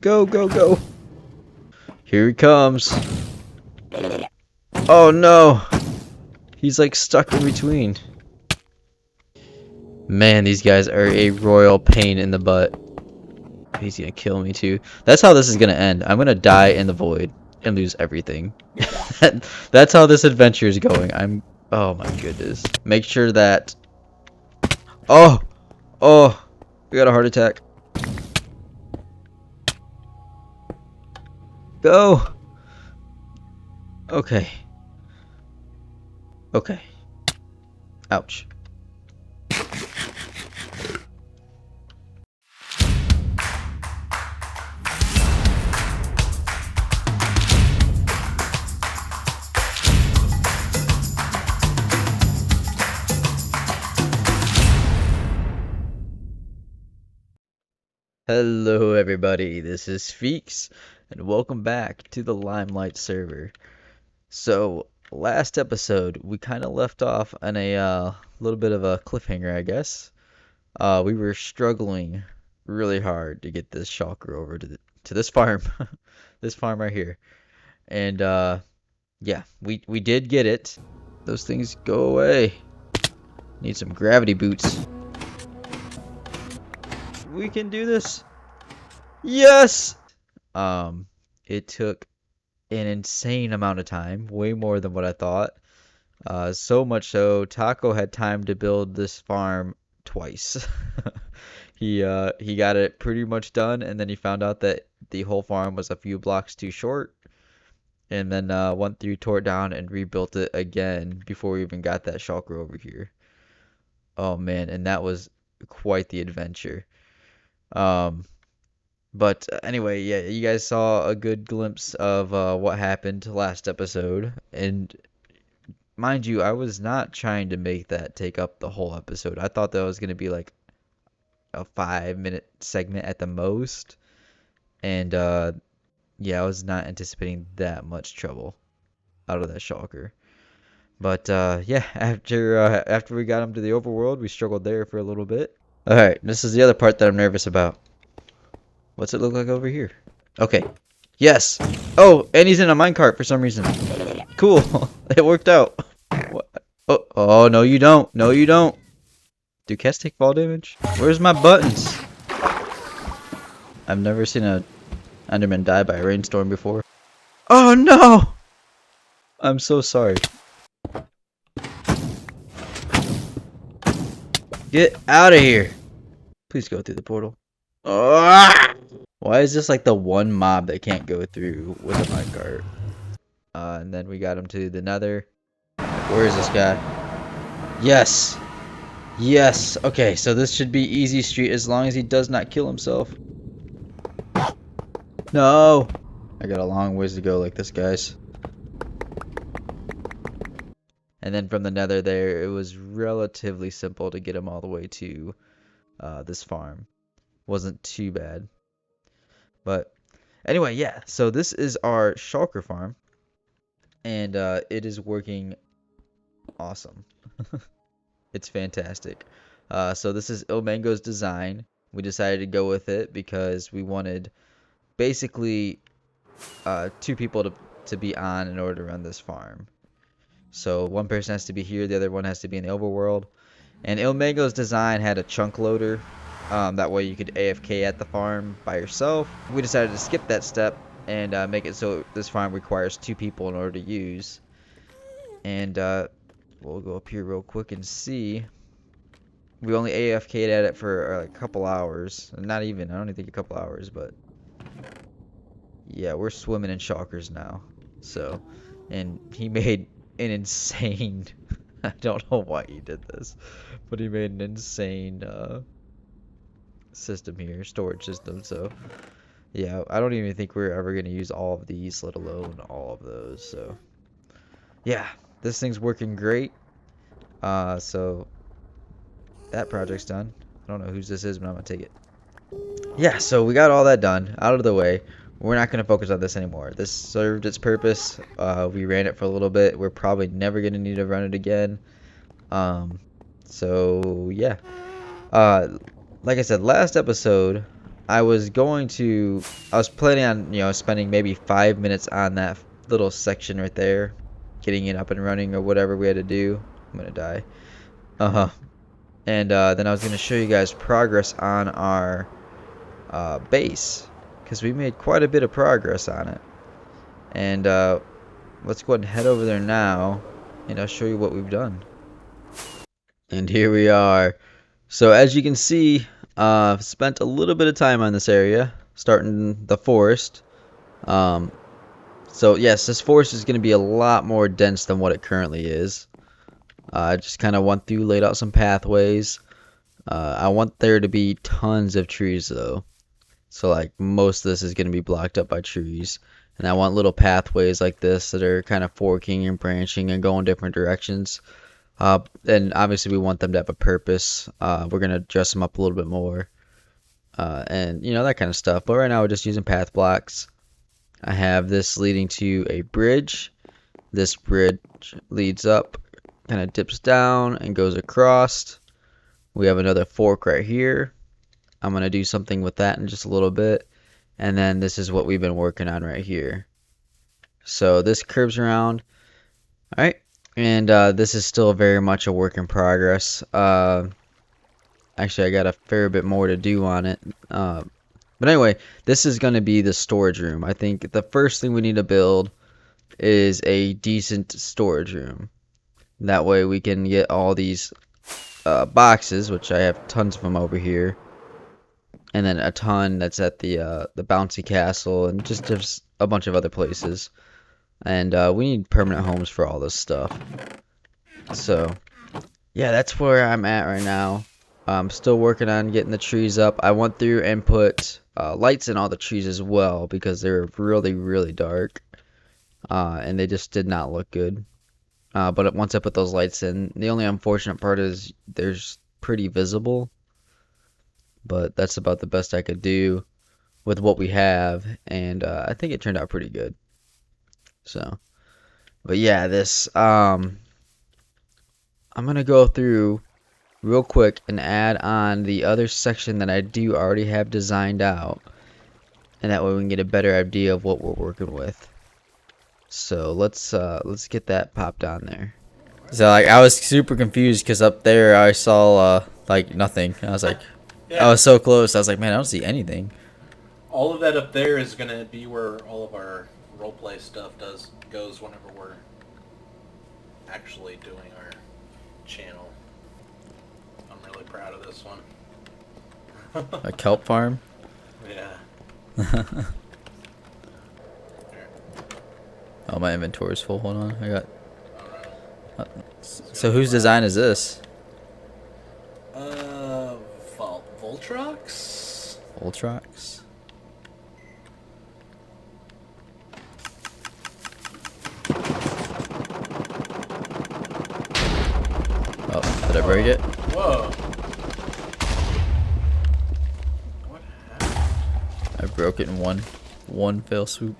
Go, go, go. Here he comes. Oh no. He's like stuck in between. Man, these guys are a royal pain in the butt. He's gonna kill me too. That's how this is gonna end. I'm gonna die in the void and lose everything. That's how this adventure is going. Oh my goodness. Make sure that... Oh! Oh! We got a heart attack. Go! Okay. Okay. Ouch. Hello everybody, this is Feeks, and welcome back to the Limelight server. So, last episode, we kind of left off on a little bit of a cliffhanger, I guess. We were struggling really hard to get this shulker over to this farm, this farm right here. And yeah, we did get it. Those things go away. Need some gravity boots. We can do this. Yes! It took an insane amount of time, way more than what I thought. So much so, Taco had time to build this farm twice. He got it pretty much done, and then he found out that the whole farm was a few blocks too short, and then went through, tore it down, and rebuilt it again before we even got that shulker over here. Oh man, and that was quite the adventure. But anyway, yeah, you guys saw a good glimpse of what happened last episode, and mind you, I was not trying to make that take up the whole episode. I thought that was going to be like a 5-minute segment at the most, and yeah, I was not anticipating that much trouble out of that shulker. But yeah, after we got him to the overworld, we struggled there for a little bit. Alright, this is the other part that I'm nervous about. What's it look like over here? Okay. Yes! Oh, and he's in a minecart for some reason. Cool. It worked out. What? Oh, no you don't. No you don't. Do cats take fall damage? Where's my buttons? I've never seen a Enderman die by a rainstorm before. Oh no! I'm so sorry. Get out of here! Please go through the portal. Why is this like the one mob that can't go through with a minecart? And then we got him to the nether. Where is this guy? Yes! Yes! Okay, so this should be easy street as long as he does not kill himself. No! I got a long ways to go like this, guys. And then from the nether there, it was relatively simple to get him all the way to this farm. Wasn't too bad. But anyway, yeah, so this is our shulker farm. And it is working awesome. It's fantastic. So this is Ilmango's design. We decided to go with it because we wanted basically 2 people to be on in order to run this farm. So one person has to be here, the other one has to be in the overworld. And Ilmango's design had a chunk loader. That way you could AFK at the farm by yourself. We decided to skip that step and make it so this farm requires 2 people in order to use. And we'll go up here real quick and see. We only AFK'd at it for like a couple hours. Not even, I don't even think a couple hours, but yeah, we're swimming in shulkers now. So, and he made an insane I don't know why he did this, but he made an insane system here, storage system. So yeah, I don't even think we're ever going to use all of these, let alone all of those. So yeah, this thing's working great. So that project's done. I don't know whose this is, but I'm gonna take it. Yeah, so we got all that done out of the way. We're not going to focus on this anymore. This served its purpose. We ran it for a little bit. We're probably never going to need to run it again. So, yeah. Like I said, last episode, I was planning on, spending maybe 5 minutes on that little section right there, getting it up and running or whatever we had to do. I'm gonna die. Uh-huh. And then I was gonna show you guys progress on our base, because we made quite a bit of progress on it. And let's go ahead and head over there now, and I'll show you what we've done. And here we are. So as you can see, I've spent a little bit of time on this area, starting the forest. So yes, this forest is going to be a lot more dense than what it currently is. I just kind of went through, laid out some pathways. I want there to be tons of trees though. So like most of this is going to be blocked up by trees. And I want little pathways like this that are kind of forking and branching and going different directions. And obviously we want them to have a purpose. We're going to dress them up a little bit more. And that kind of stuff. But right now we're just using path blocks. I have this leading to a bridge. This bridge leads up, kind of dips down and goes across. We have another fork right here. I'm going to do something with that in just a little bit. And then this is what we've been working on right here. So this curves around. Alright. And this is still very much a work in progress. Actually, I got a fair bit more to do on it. But anyway, this is going to be the storage room. I think the first thing we need to build is a decent storage room. That way we can get all these boxes, which I have tons of them over here. And then a ton that's at the bouncy castle and just a bunch of other places. And we need permanent homes for all this stuff. So, yeah, that's where I'm at right now. I'm still working on getting the trees up. I went through and put lights in all the trees as well because they're really, really dark. And they just did not look good. But once I put those lights in, the only unfortunate part is they're pretty visible. But that's about the best I could do with what we have. And I think it turned out pretty good. So, but yeah, this, I'm going to go through real quick and add on the other section that I do already have designed out. And that way we can get a better idea of what we're working with. So let's get that popped on there. So like I was super confused because up there I saw like nothing. I was like, yeah. I was so close. I was like, man, I don't see anything. All of that up there is gonna be where all of our roleplay stuff goes whenever we're actually doing our channel. I'm really proud of this one. A kelp farm? Yeah. Oh, my inventory is full. Hold on, I got. So whose design is this? Voltrox. Voltrox. Oh, did I break it? Whoa. What happened? I broke it in one fell swoop.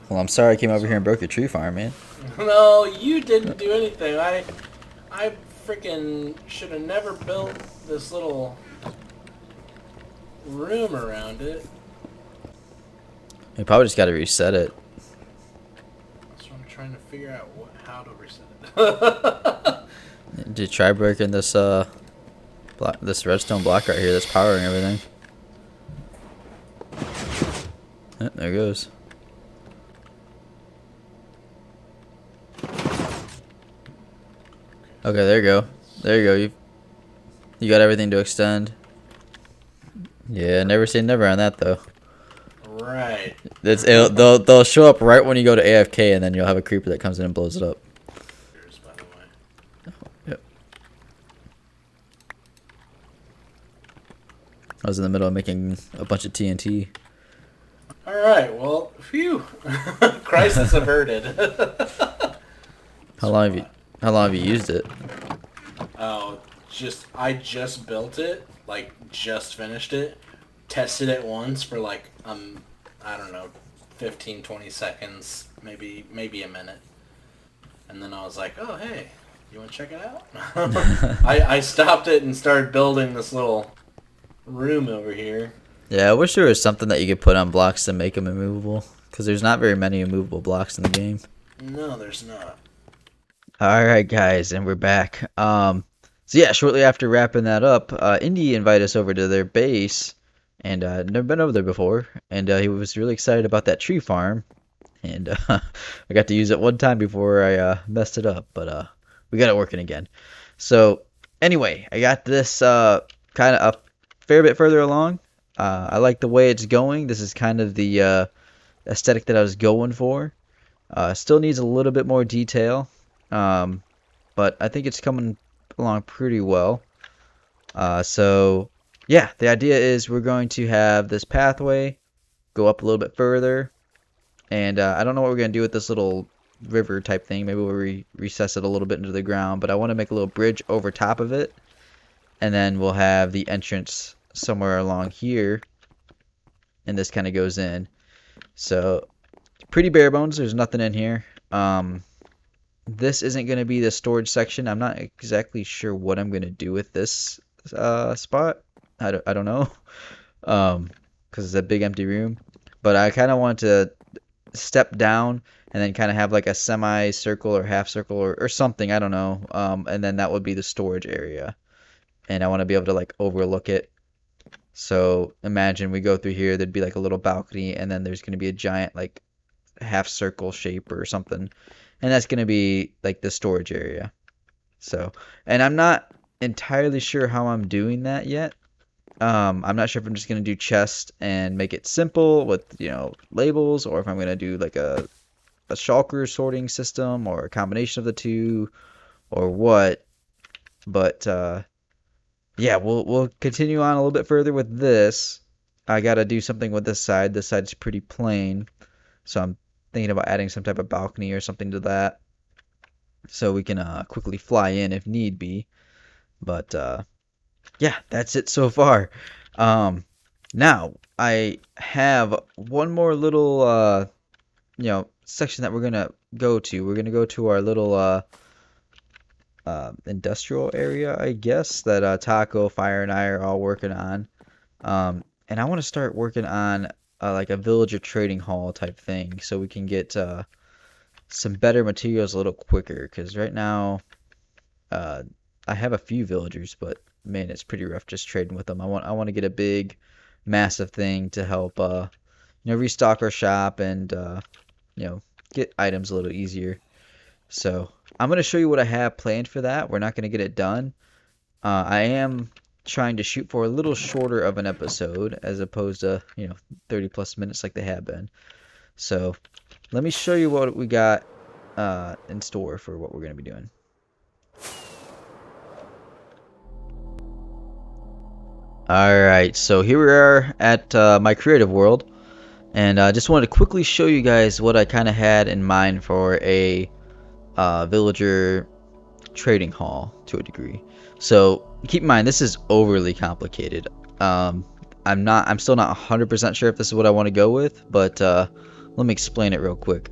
Well, I'm sorry I came over here and broke your tree farm, man. No, you didn't do anything. I freaking should have never built this little room around it. You probably just got to reset it. So I'm trying to figure out how to reset it. Did you try breaking this this redstone block right here that's powering everything? Yep, there it goes. Okay, there you go. There you go. You got everything to extend. Yeah, never say never on that though. Right. They'll show up right when you go to AFK, and then you'll have a creeper that comes in and blows it up. Here's, by the way. Yep. I was in the middle of making a bunch of TNT. All right. Well, phew. Crisis averted. How long have you used it? Oh, I just built it, like just finished it, tested it once for like I don't know, 15, 20 seconds, maybe a minute, and then I was like, oh hey, you want to check it out? I stopped it and started building this little room over here. Yeah, I wish there was something that you could put on blocks to make them immovable. Because there's not very many immovable blocks in the game. No, there's not. Alright, guys, and we're back. So yeah, shortly after wrapping that up, Indy invited us over to their base. And never been over there before. And he was really excited about that tree farm. And I got to use it one time before I messed it up. But we got it working again. So anyway, I got this kind of a fair bit further along. I like the way it's going. This is kind of the aesthetic that I was going for. Still needs a little bit more detail, but I think it's coming along pretty well. So yeah, the idea is we're going to have this pathway go up a little bit further, and I don't know what we're going to do with this little river type thing. Maybe we'll recess it a little bit into the ground, but I want to make a little bridge over top of it, and then we'll have the entrance somewhere along here, and this kind of goes in. So pretty bare bones. There's nothing in here. This isn't going to be the storage section. I'm not exactly sure what I'm going to do with this spot. I don't know, because it's a big empty room. But I kind of want to step down and then kind of have like a semi-circle or half circle or something. I don't know. And then that would be the storage area, and I want to be able to like overlook it. So imagine we go through here, there'd be like a little balcony, and then there's going to be a giant like half circle shape or something, and that's going to be like the storage area. So, and I'm not entirely sure how I'm doing that yet. I'm not sure if I'm just going to do chest and make it simple with, you know, labels, or if I'm going to do like a shulker sorting system or a combination of the two or what. But yeah, we'll continue on a little bit further with this. I got to do something with this side. This side's pretty plain. So I'm thinking about adding some type of balcony or something to that, so we can quickly fly in if need be. But yeah, that's it so far. Now I have one more little section that we're gonna go to. We're gonna go to our little industrial area, I guess, that Taco, Fire, and I are all working on. And I want to start working on like a villager trading hall type thing, so we can get some better materials a little quicker. Because right now, I have a few villagers, but man, it's pretty rough just trading with them. I want to get a big, massive thing to help restock our shop and get items a little easier. So I'm gonna show you what I have planned for that. We're not gonna get it done. I am trying to shoot for a little shorter of an episode as opposed to 30 plus minutes like they have been. So let me show you what we got in store for what we're going to be doing. Alright, so here we are at my creative world, and I just wanted to quickly show you guys what I kind of had in mind for a villager trading hall to a degree. So keep in mind, this is overly complicated. I'm still not 100% sure if this is what I want to go with, but let me explain it real quick.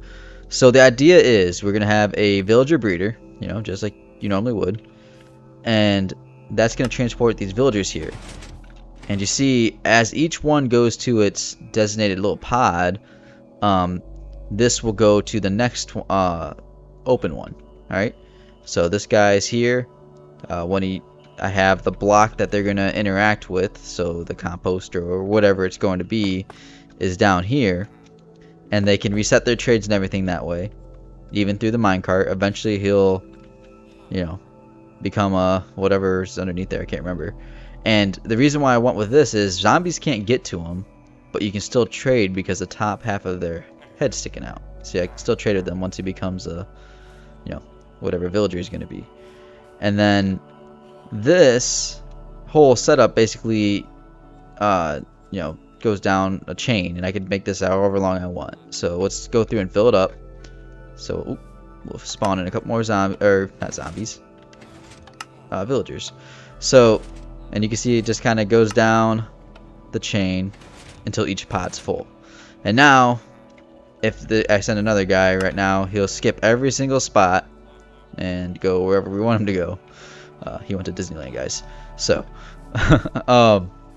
So the idea is we're gonna have a villager breeder, just like you normally would, and that's gonna transport these villagers here. And you see, as each one goes to its designated little pod, this will go to the next open one. All right. So this guy's here. I have the block that they're gonna interact with, so the composter or whatever it's going to be is down here, and they can reset their trades and everything that way, even through the minecart. Eventually he'll, become whatever's underneath there. I can't remember. And the reason why I went with this is zombies can't get to him, but you can still trade because the top half of their head's sticking out. So I can still trade with them once he becomes a, whatever villager he's going to be. And then this whole setup basically, goes down a chain, and I can make this however long I want. So let's go through and fill it up. So we'll spawn in a couple more villagers. So, and you can see it just kind of goes down the chain until each pod's full. And now, if I send another guy right now, he'll skip every single spot and go wherever we want him to go. He went to Disneyland, guys. So,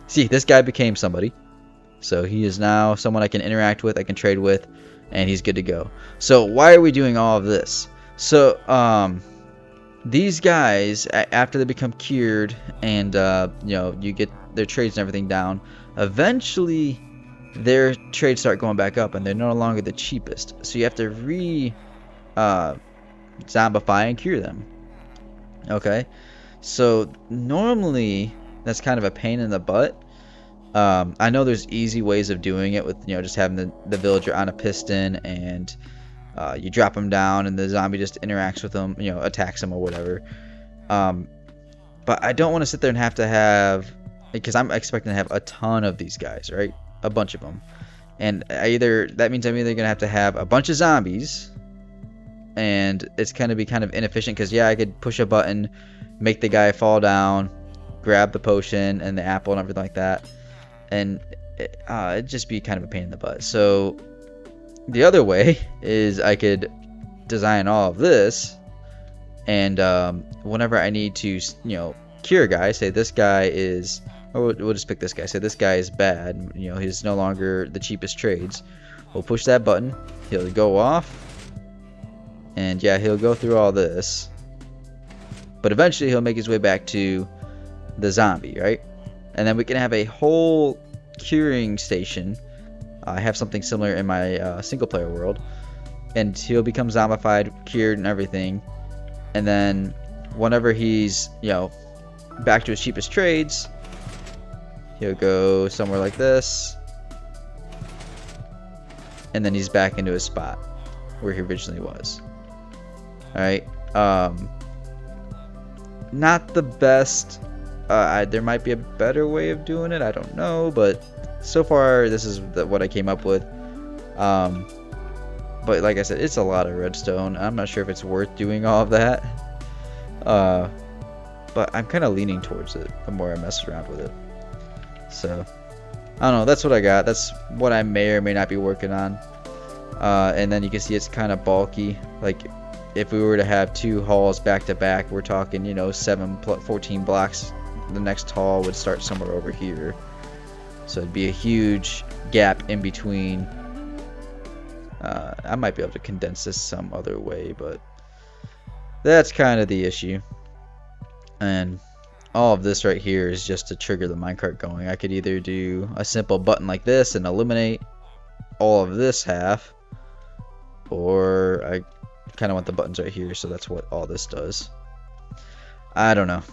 See, this guy became somebody. So he is now someone I can interact with, I can trade with, and he's good to go. So why are we doing all of this? So these guys, after they become cured and you get their trades and everything down, eventually their trades start going back up and they're no longer the cheapest. So you have to zombify and cure them. Okay, so normally that's kind of a pain in the butt. I know there's easy ways of doing it with just having the villager on a piston, and you drop them down and the zombie just interacts with them, attacks them or whatever. But I don't want to sit there and have to have, because I'm expecting to have a ton of these guys, right? A bunch of them. And that means I'm either going to have to have a bunch of zombies, and it's going to be kind of inefficient because, yeah, I could push a button, make the guy fall down, grab the potion and the apple and everything like that, and it'd just be kind of a pain in the butt. So the other way is I could design all of this, and whenever I need to cure a guy, say this guy is, or we'll just pick this guy, say this guy is bad, he's no longer the cheapest trades, we'll push that button, he'll go off, and yeah, he'll go through all this, but eventually he'll make his way back to the zombie, right? And then we can have a whole curing station. I have something similar in my single player world, and he'll become zombified, cured, and everything. And then whenever he's back to his cheapest trades, he'll go somewhere like this, and then he's back into his spot where he originally was. All right. Not the best. There might be a better way of doing it, I don't know, but so far this is what I came up with. But like I said, it's a lot of redstone. I'm not sure if it's worth doing all of that, but I'm kind of leaning towards it the more I mess around with it. So I don't know, that's what I got. That's what I may or may not be working on. And then you can see it's kind of bulky. Like if we were to have two halls back to back, we're talking 14 blocks. The next hall would start somewhere over here, so it'd be a huge gap in between. I might be able to condense this some other way, but that's kind of the issue. And all of this right here is just to trigger the minecart going. I could either do a simple button like this and eliminate all of this half, or I kind of want the buttons right here, so that's what all this does. I don't know,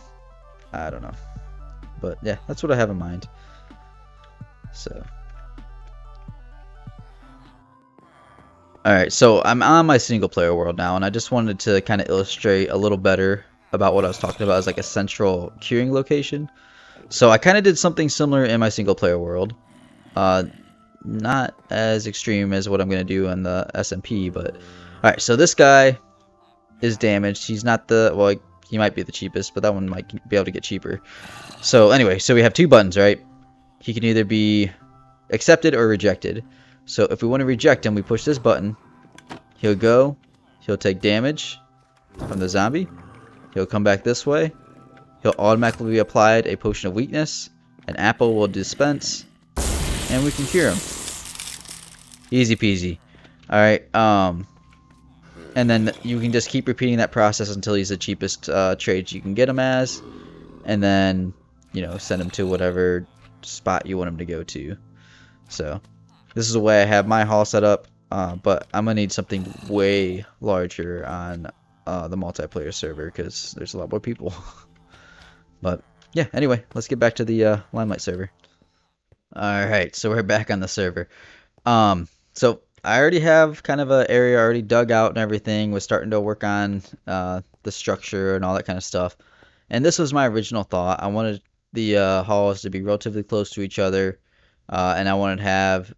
but yeah, that's what I have in mind. So alright, so I'm on my single player world now, and I just wanted to kind of illustrate a little better about what I was talking about as like a central queuing location. So I kind of did something similar in my single player world, not as extreme as what I'm going to do in the SMP, but alright, so this guy is damaged. He's not well, he might be the cheapest, but that one might be able to get cheaper. So anyway, so we have two buttons, right? He can either be accepted or rejected. So if we want to reject him, we push this button. He'll take damage from the zombie. He'll come back this way. He'll automatically be applied a potion of weakness. An apple will dispense, and we can cure him. Easy peasy. Alright, and then you can just keep repeating that process until he's the cheapest trade you can get him as, and then send him to whatever spot you want him to go to. So this is the way I have my hall set up, but I'm gonna need something way larger on the multiplayer server because there's a lot more people. But yeah, anyway, let's get back to the Limelight server. Alright, so we're back on the server. So I already have kind of an area already dug out and everything. Was starting to work on the structure and all that kind of stuff. And this was my original thought. I wanted the halls to be relatively close to each other, and I wanted to have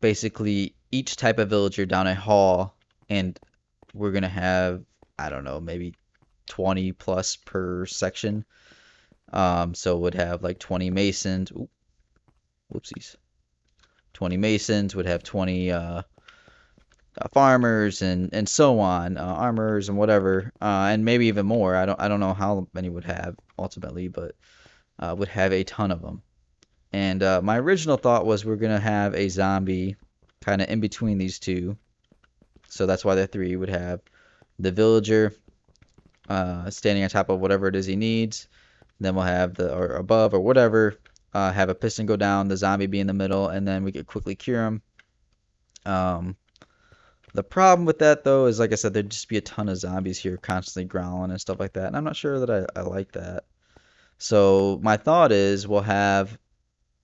basically each type of villager down a hall, and we're gonna have, I don't know, maybe 20 plus per section. So it would have like 20 masons. Ooh, whoopsies. 20 masons would have 20 farmers and so on, armorers and whatever, and maybe even more. I don't know how many would have ultimately, but would have a ton of them. And my original thought was we're going to have a zombie kind of in between these two. So that's why the 3 would have the villager standing on top of whatever it is he needs. Then we'll have or above or whatever, have a piston go down, the zombie be in the middle, and then we could quickly cure him. The problem with that, though, is like I said, there'd just be a ton of zombies here constantly growling and stuff like that. And I'm not sure that I like that. So my thought is we'll have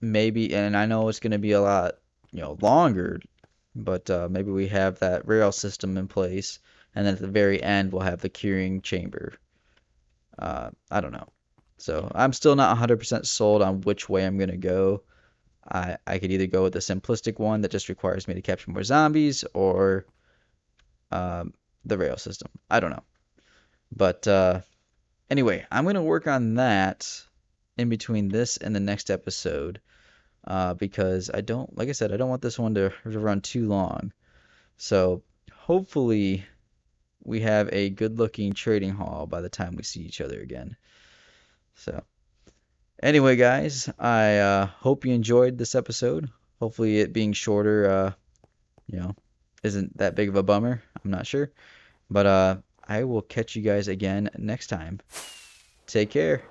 maybe, and I know it's going to be a lot, longer, but maybe we have that rail system in place, and then at the very end we'll have the curing chamber. I don't know. So I'm still not 100% sold on which way I'm going to go. I could either go with the simplistic one that just requires me to capture more zombies, or the rail system. I don't know. But anyway, I'm going to work on that in between this and the next episode, because like I said, I don't want this one to run too long. So hopefully we have a good-looking trading hall by the time we see each other again. So anyway, guys, I hope you enjoyed this episode. Hopefully it being shorter, isn't that big of a bummer. I'm not sure. But I will catch you guys again next time. Take care.